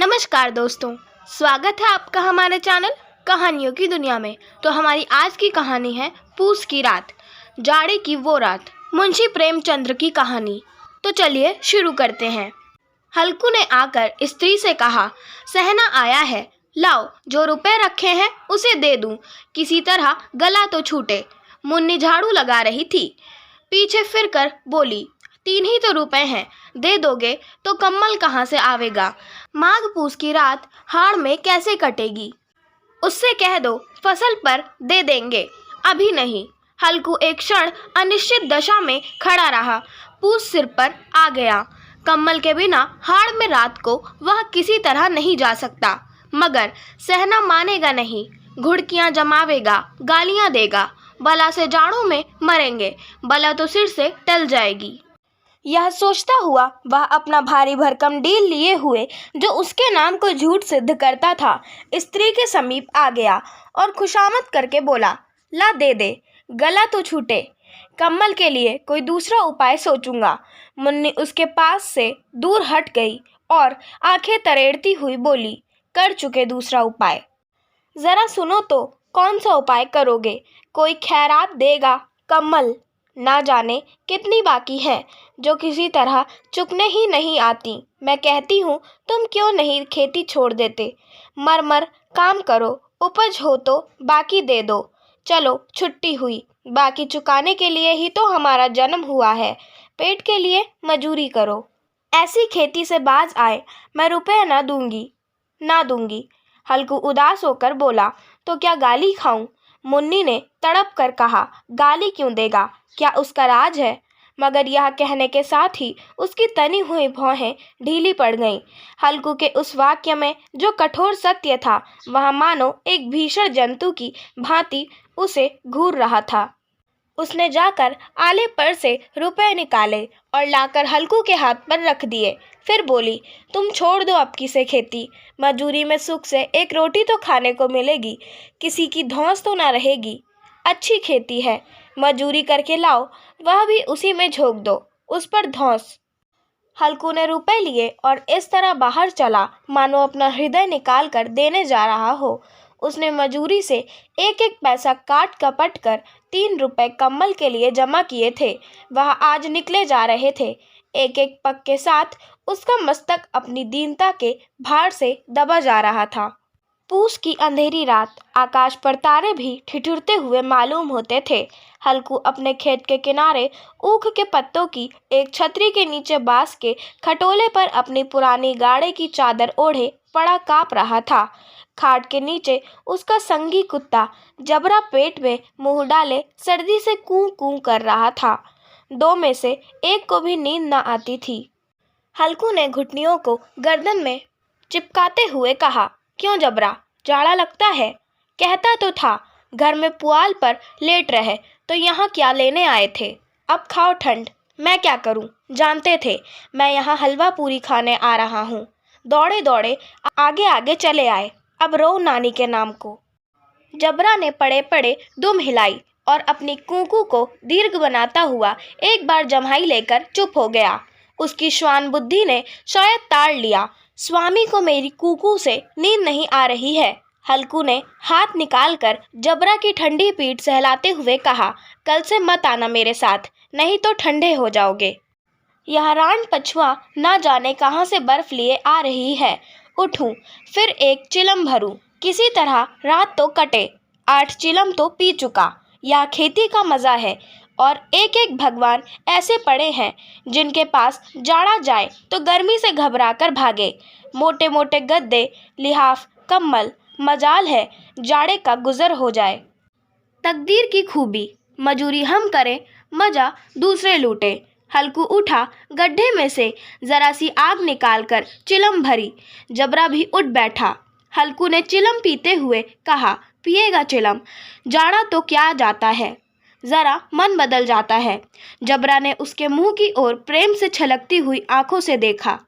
नमस्कार दोस्तों, स्वागत है आपका हमारे चैनल कहानियों की दुनिया में। तो हमारी आज की कहानी है पूस की रात, जाड़े की वो रात, मुंशी प्रेमचंद्र की कहानी। तो चलिए शुरू करते हैं। हल्कू ने आकर स्त्री से कहा, सहना आया है, लाओ जो रुपए रखे हैं उसे दे दूं, किसी तरह गला तो छूटे। मुन्नी झाड़ू लगा रही थी, पीछे फिरकर बोली, 3 ही तो रुपए हैं, दे दोगे तो कम्मल कहाँ से आवेगा। माघ पूस की रात हाड़ में कैसे कटेगी। उससे कह दो फसल पर दे देंगे, अभी नहीं। हल्कू एक क्षण अनिश्चित दशा में खड़ा रहा। पूस सिर पर आ गया। कम्मल के बिना हाड़ में रात को वह किसी तरह नहीं जा सकता, मगर सहना मानेगा नहीं। घुड़कियां जमावेगा, गालियां देगा, बला से जाड़ों में मरेंगे, बला तो सिर से टल जाएगी। यह सोचता हुआ वह अपना भारी भरकम डील लिए हुए, जो उसके नाम को झूठ सिद्ध करता था, स्त्री के समीप आ गया और खुशामद करके बोला, ला दे दे, गला तो छूटे। कम्मल के लिए कोई दूसरा उपाय सोचूंगा। मुन्नी उसके पास से दूर हट गई और आंखें तरेड़ती हुई बोली, कर चुके दूसरा उपाय। जरा सुनो तो, कौन सा उपाय करोगे? कोई खैरात देगा? कम्मल ना जाने कितनी बाकी है, जो किसी तरह चुकने ही नहीं आती। मैं कहती हूँ, तुम क्यों नहीं खेती छोड़ देते? मर काम करो, उपज हो तो बाकी दे दो। चलो छुट्टी हुई, बाकी चुकाने के लिए ही तो हमारा जन्म हुआ है, पेट के लिए मजूरी करो। ऐसी खेती से बाज आए, मैं रुपए ना दूंगी। हल्कू उदास होकर बोला, तो क्या गाली खाऊं? मुन्नी ने तड़प कर कहा, गाली क्यों देगा, क्या उसका राज है? मगर यह कहने के साथ ही उसकी तनी हुई भौहें ढीली पड़ गईं। हल्कू के उस वाक्य में जो कठोर सत्य था, वह मानो एक भीषण जंतु की भांति उसे घूर रहा था। उसने जाकर आले पर से रुपए निकाले और लाकर हल्कू के हाथ पर रख दिए। फिर बोली, तुम छोड़ दो अब किसे खेती, मजूरी में सुख से एक रोटी तो खाने को मिलेगी, किसी की धौंस तो ना रहेगी। अच्छी खेती है, मजूरी करके लाओ, वह भी उसी में झोंक दो, उस पर धौंस। हल्कू ने रुपए लिए और इस तरह बाहर चला मानो अपना हृदय निकाल कर देने जा रहा हो। उसने मजूरी से एक एक पैसा काट कपट कर 3 रुपए कम्मल के लिए जमा किए थे। वह आज निकले जा रहे थे। एक एक पग के साथ उसका मस्तक अपनी दीनता के भार से दबा जा रहा था। पूस की अंधेरी रात, आकाश पर तारे भी ठिठुरते हुए मालूम होते थे। हल्कू अपने खेत के किनारे ऊख के पत्तों की एक छतरी के नीचे बांस के खटोले पर अपनी पुरानी गाड़े की चादर ओढ़े पड़ा काँप रहा था। खाट के नीचे उसका संगी कुत्ता जबरा पेट में मुंह डाले सर्दी से कूं कूं कर रहा था। 2 में से एक को भी नींद न आती थी। हल्कू ने घुटनियों को गर्दन में चिपकाते हुए कहा, क्यों जबरा, जाड़ा लगता है? कहता तो था घर में पुआल पर लेट रहे, तो यहाँ क्या लेने आए थे? अब खाओ ठंड। मैं क्या करूं? जानते थे मैं यहाँ हलवा पूरी खाने आ रहा हूँ। दौड़े दौड़े आगे आगे चले आए, अब रो नानी के नाम को। जबरा ने पड़े पड़े दुम हिलाई और अपनी कूकू को दीर्घ बनाता हुआ एक बार जम्हाई लेकर चुप हो गया। उसकी श्वान बुद्धि ने शायद ताड़ लिया, स्वामी को मेरी कूकू से नींद नहीं आ रही है। हल्कू ने हाथ निकालकर जबरा की ठंडी पीठ सहलाते हुए कहा, कल से मत आना मेरे साथ, नहीं तो ठंडे हो जाओगे। यह रान पछुआ ना जाने कहाँ से बर्फ लिए आ रही है। उठूं, फिर एक चिलम भरूं, किसी तरह रात तो कटे। 8 चिलम तो पी चुका। यह खेती का मज़ा है। और एक एक भगवान ऐसे पड़े हैं जिनके पास जाड़ा जाए तो गर्मी से घबरा कर भागे। मोटे मोटे गद्दे, लिहाफ, कम्बल, मजाल है जाड़े का गुजर हो जाए। तकदीर की खूबी, मजूरी हम करें, मजा दूसरे लूटे। हल्कू उठा, गड्ढे में से जरा सी आग निकालकर चिलम भरी। जबरा भी उठ बैठा। हल्कू ने चिलम पीते हुए कहा, पिएगा चिलम? जाड़ा तो क्या जाता है, जरा मन बदल जाता है। जबरा ने उसके मुंह की ओर प्रेम से छलकती हुई आंखों से देखा।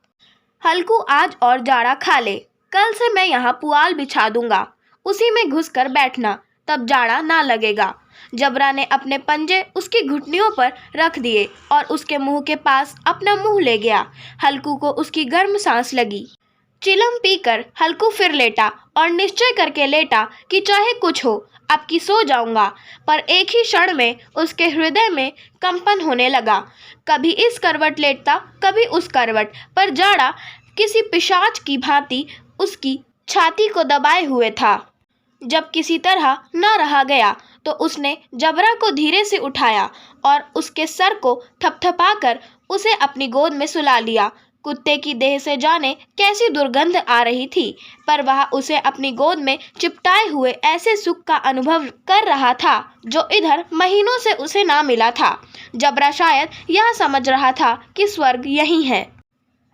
हल्कू आज और जाड़ा खा ले, कल से मैं यहाँ पुआल बिछा दूंगा, उसी में घुस कर बैठना, तब जाड़ा ना लगेगा। जबरा ने अपने पंजे उसकी घुटनियों पर रख दिए और उसके मुंह के पास अपना मुंह ले गया। हल्कू को उसकी गर्म सांस लगी। चिलम पीकर हल्कू फिर लेटा और निश्चय करके लेटा कि चाहे कुछ हो अब की सो जाऊंगा। पर एक ही क्षण में उसके हृदय में कंपन होने लगा। कभी इस करवट लेटता, कभी उस करवट, पर जाड़ा किसी पिशाच की भांति उसकी छाती को दबाए हुए था। जब किसी तरह न रहा गया तो उसने जबरा को धीरे से उठाया और उसके सर को थपथपाकर उसे अपनी गोद में सुला लिया। कुत्ते की देह से जाने कैसी दुर्गंध आ रही थी, पर वह उसे अपनी गोद में चिपटाए हुए ऐसे सुख का अनुभव कर रहा था जो इधर महीनों से उसे ना मिला था। जबरा शायद यह समझ रहा था कि स्वर्ग यही है।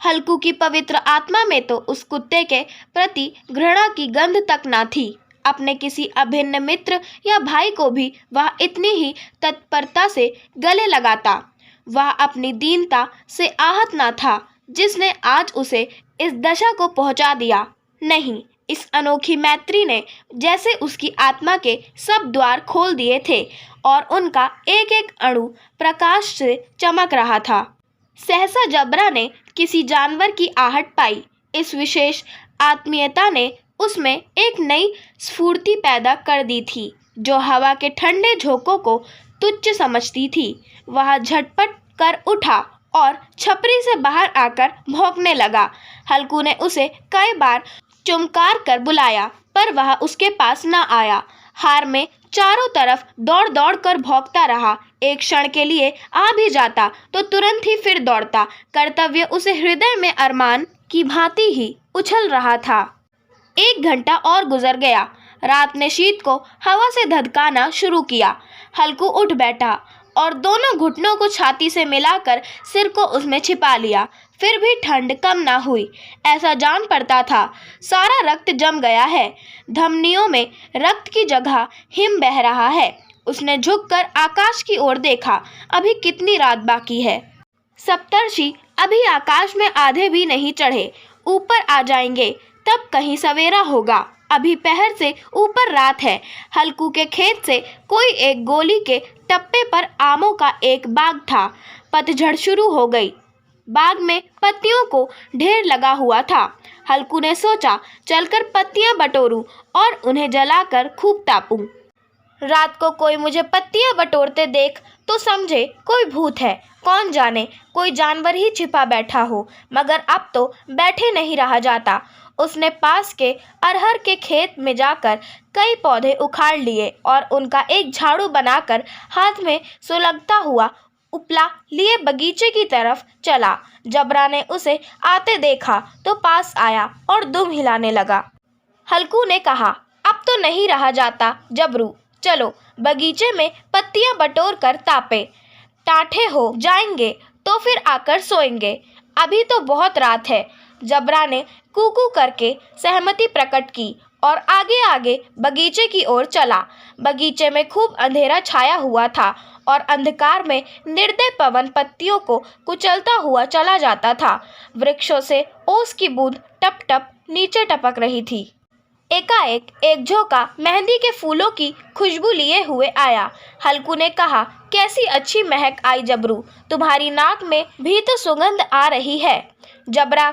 हल्कू की पवित्र आत्मा में तो उस कुत्ते के प्रति घृणा की गंध तक ना थी। अपने किसी अभिन्न मित्र या भाई को भी वह इतनी ही तत्परता से गले लगाता। वह अपनी दीनता से आहत ना था जिसने आज उसे इस दशा को पहुंचा दिया। नहीं, इस अनोखी मैत्री ने जैसे उसकी आत्मा के सब द्वार खोल दिए थे और उनका एक एक अणु प्रकाश से चमक रहा था। सहसा जबरा ने किसी जानवर की आहट पाई। इस विशेष आत्मीयता ने उसमें एक नई स्फूर्ति पैदा कर दी थी जो हवा के ठंडे झोंकों को तुच्छ समझती थी। वह झटपट कर उठा और छपरी से बाहर आकर भौंकने लगा। हल्कू ने उसे कई बार चुमकार कर बुलाया पर वह उसके पास न आया। हार में चारों तरफ दौड़ दौड़ कर भौंकता रहा। एक क्षण के लिए आ भी जाता तो तुरंत ही फिर दौड़ता। कर्तव्य उसे हृदय में अरमान की भांति ही उछल रहा था। 1 घंटा और गुजर गया। रात ने शीत को हवा से धधकाना शुरू किया। हल्कू उठ बैठा और दोनों घुटनों को छाती से मिलाकर सिर को उसमें छिपा लिया। फिर भी ठंड कम ना हुई। ऐसा जान पड़ता था सारा रक्त जम गया है। धमनियों में रक्त की जगह हिम बह रहा है। उसने झुककर आकाश की ओर देखा। अभी कितनी रात बाकी है। सप्तर्षि अभी आकाश में आधे भी नहीं चढ़े। ऊपर आ जाएंगे तब कहीं सवेरा होगा। अभी पहर से ऊपर रात है। हल्कू के खेत से कोई एक गोली के टप्पे पर आमों का एक बाग था। पतझड़ शुरू हो गई। बाग में पत्तियों को ढेर लगा हुआ था। हल्कू ने सोचा चलकर पत्तियां बटोरूं और उन्हें जलाकर खूब तापूं। रात को कोई मुझे पत्तियां बटोरते देख तो समझे कोई भूत है। कौन जाने कोई जानवर ही छिपा बैठा हो। मगर अब तो बैठे नहीं रहा जाता। उसने पास के अरहर के खेत में जाकर कई पौधे उखाड़ लिए और उनका एक झाड़ू बनाकर हाथ में सुलगता हुआ उपला लिए बगीचे की तरफ चला। जबरा ने उसे आते देखा तो पास आया और दुम हिलाने लगा। हल्कू ने कहा, अब तो नहीं रहा जाता जबरू, चलो बगीचे में पत्तियां बटोर कर तापे। टाठे हो जाएंगे तो फिर आकर सोएंगे। अभी तो बहुत रात है। जबरा ने कूकू करके सहमति प्रकट की और आगे आगे बगीचे की ओर चला। बगीचे में खूब अंधेरा छाया हुआ था और अंधकार में निर्दय पवन पत्तियों को कुचलता हुआ चला जाता था। वृक्षों से ओस की बूंद टप टप नीचे टपक रही थी। एकाएक एक झोंका मेहंदी के फूलों की खुशबू लिए हुए आया। हल्कू ने कहा, कैसी अच्छी महक आई जबरू, तुम्हारी नाक में भी तो सुगंध आ रही है। जबरा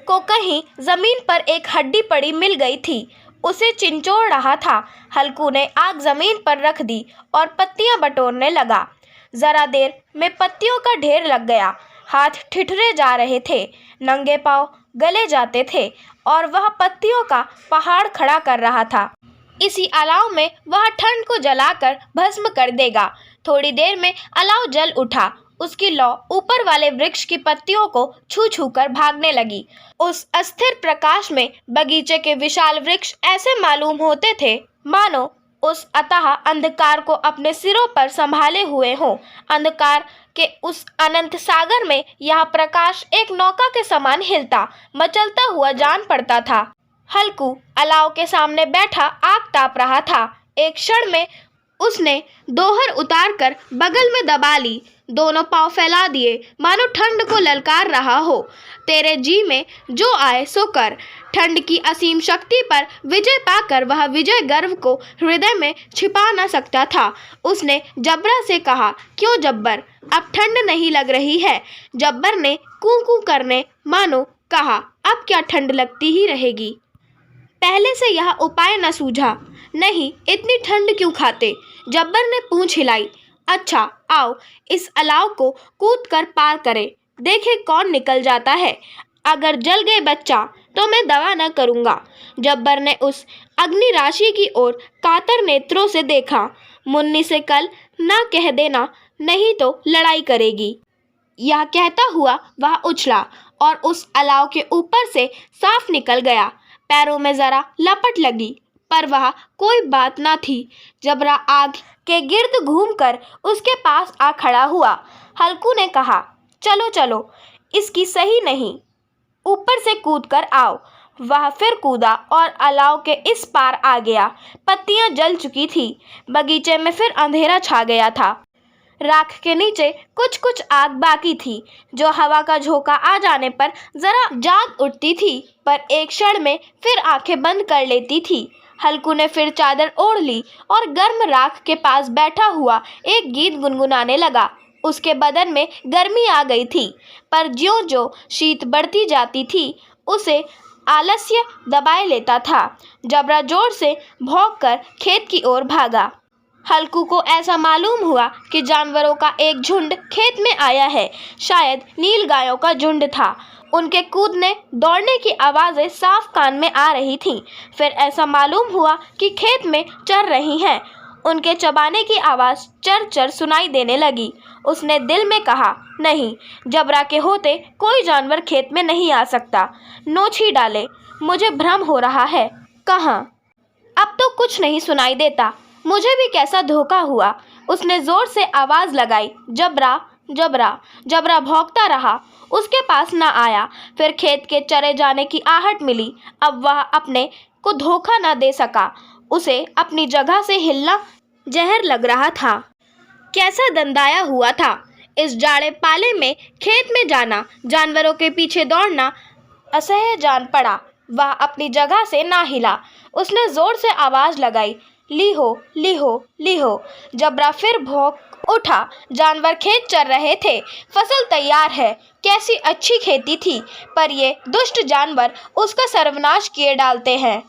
को कहीं जमीन पर एक हड्डी पड़ी मिल गई थी। उसे चिंचोड़ रहा था। हल्कू ने आग जमीन पर रख दी और पत्तियां बटोरने लगा। जरा देर में पत्तियों का ढेर लग गया। हाथ ठिठुरे जा रहे थे, नंगे पांव गले जाते थे और वह पत्तियों का पहाड़ खड़ा कर रहा था। इसी अलाव में वह ठंड को जलाकर भस्म कर देगा। थोड़ी देर में अलाव जल उठा। उसकी लौ ऊपर वाले वृक्ष की पत्तियों को छू छू कर भागने लगी। उस अस्थिर प्रकाश में बगीचे के विशाल वृक्ष ऐसे मालूम होते थे मानो उस अथाह अंधकार को अपने सिरों पर संभाले हुए हों। अंधकार के उस अनंत सागर में यह प्रकाश एक नौका के समान हिलता मचलता हुआ जान पड़ता था। हल्कू अलाव के सामने बैठा आग ताप रहा था। एक क्षण में उसने दोहर उतार कर बगल में दबा ली। दोनों पांव फैला दिए मानो ठंड को ललकार रहा हो। तेरे जी में जो आए सो कर। ठंड की असीम शक्ति पर विजय पाकर वह विजय गर्व को हृदय में छिपा न सकता था। उसने जब्बरा से कहा, क्यों जब्बर, अब ठंड नहीं लग रही है? जब्बर ने कू कू करने मानो कहा, अब क्या ठंड लगती ही रहेगी। पहले से यह उपाय न सूझा। नहीं, इतनी ठंड क्यों खाते। जब्बर ने पूंछ हिलाई। अच्छा, आओ इस अलाव को कूद कर पार करें, देखे कौन निकल जाता है। अगर जल गए बच्चा तो मैं दवा न करूँगा। जब्बर ने उस अग्नि राशि की ओर कातर नेत्रों से देखा। मुन्नी से कल ना कह देना, नहीं तो लड़ाई करेगी। यह कहता हुआ वह उछला और उस अलाव के ऊपर से साफ निकल गया। पैरों में जरा लपट लगी, पर वह कोई बात ना थी। जबरा आग के गिर्द घूमकर उसके पास आ खड़ा हुआ। हल्कू ने कहा, चलो चलो, इसकी सही नहीं, ऊपर से कूद कर आओ। वह फिर कूदा और अलाव के इस पार आ गया। पत्तियां जल चुकी थी। बगीचे में फिर अंधेरा छा गया था। राख के नीचे कुछ कुछ आग बाकी थी, जो हवा का झोंका आ जाने पर जरा जाग उठती थी, पर एक क्षण में फिर आंखें बंद कर लेती थी। हल्कू ने फिर चादर ओढ़ ली और गर्म राख के पास बैठा हुआ एक गीत गुनगुनाने लगा। उसके बदन में गर्मी आ गई थी, पर ज्यों-ज्यों शीत बढ़ती जाती थी, उसे आलस्य दबाए लेता था। जबरा जोर से भौंककर खेत की ओर भागा। हल्कू को ऐसा मालूम हुआ कि जानवरों का एक झुंड खेत में आया है। शायद नील गायों का झुंड था। उनके कूदने दौड़ने की आवाज़ें साफ कान में आ रही थीं। फिर ऐसा मालूम हुआ कि खेत में चर रही हैं। उनके चबाने की आवाज़ चर चर सुनाई देने लगी। उसने दिल में कहा, नहीं, जबरा के होते कोई जानवर खेत में नहीं आ सकता। नोच ही डाले, मुझे भ्रम हो रहा है। कहाँ? अब तो कुछ नहीं सुनाई देता। मुझे भी कैसा धोखा हुआ। उसने जोर से आवाज़ लगाई, जबरा जबरा। जबरा भौंकता रहा, उसके पास न आया। फिर खेत के चरे जाने की आहट मिली। अब वह अपने को धोखा न दे सका। उसे अपनी जगह से हिलना जहर लग रहा था। कैसा दंदाया हुआ था। इस जाड़े पाले में खेत में जाना, जानवरों के पीछे दौड़ना असह्य जान पड़ा। वह अपनी जगह से ना हिला। उसने जोर से आवाज़ लगाई, लीहो लीहो लीहो। जबरा फिर भौंक उठा। जानवर खेत चर रहे थे। फसल तैयार है। कैसी अच्छी खेती थी, पर ये दुष्ट जानवर उसका सर्वनाश किए डालते हैं।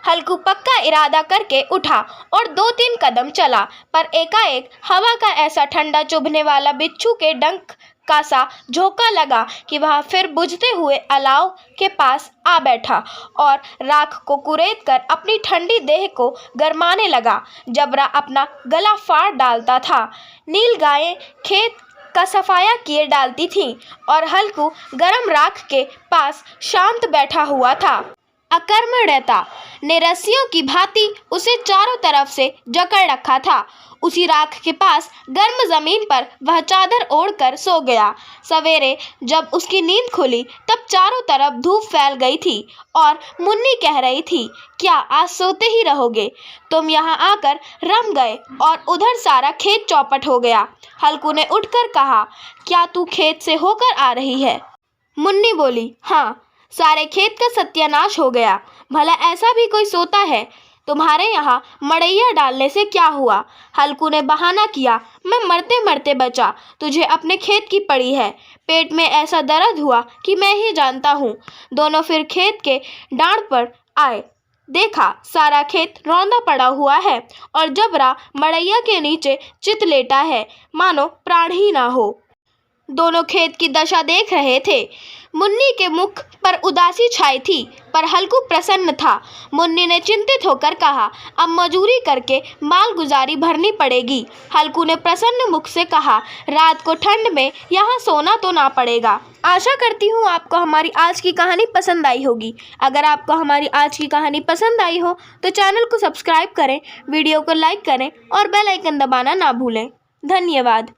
हल्कू पक्का इरादा करके उठा और 2-3 कदम चला, पर एकाएक हवा का ऐसा ठंडा चुभने वाला बिच्छू के डंक का सा झोंका लगा कि वह फिर बुझते हुए अलाव के पास आ बैठा और राख को कुरेद कर अपनी ठंडी देह को गरमाने लगा। जबरा अपना गला फाड़ डालता था। नील गायें खेत का सफाया किए डालती थीं और हल्कू गरम राख के पास शांत बैठा हुआ था। अकर्मण्यता ने रस्सियों की भांति उसे चारों तरफ से जकड़ रखा था। उसी राख के पास गर्म जमीन पर वह चादर ओढ़कर सो गया। सवेरे जब उसकी नींद खुली, तब चारों तरफ धूप फैल गई थी और मुन्नी कह रही थी, क्या आज सोते ही रहोगे? तुम यहाँ आकर रम गए और उधर सारा खेत चौपट हो गया। हल्कू ने उठकर कहा, क्या तू खेत से होकर आ रही है? मुन्नी बोली, हाँ, सारे खेत का सत्यानाश हो गया। भला ऐसा भी कोई सोता है? तुम्हारे यहाँ मड़ैया डालने से क्या हुआ? हल्कू ने बहाना किया, मैं मरते मरते बचा, तुझे अपने खेत की पड़ी है। पेट में ऐसा दर्द हुआ कि मैं ही जानता हूँ। दोनों फिर खेत के डांड पर आए। देखा, सारा खेत रौंदा पड़ा हुआ है और जबरा मड़ैया के नीचे चित लेटा है, मानो प्राण ही ना हो। दोनों खेत की दशा देख रहे थे। मुन्नी के मुख पर उदासी छाई थी, पर हल्कू प्रसन्न था। मुन्नी ने चिंतित होकर कहा, अब मजूरी करके माल गुजारी भरनी पड़ेगी। हल्कू ने प्रसन्न मुख से कहा, रात को ठंड में यहाँ सोना तो ना पड़ेगा। आशा करती हूँ आपको हमारी आज की कहानी पसंद आई होगी। अगर आपको हमारी आज की कहानी पसंद आई हो तो चैनल को सब्सक्राइब करें, वीडियो को लाइक करें और बेल आइकन दबाना ना भूलें। धन्यवाद।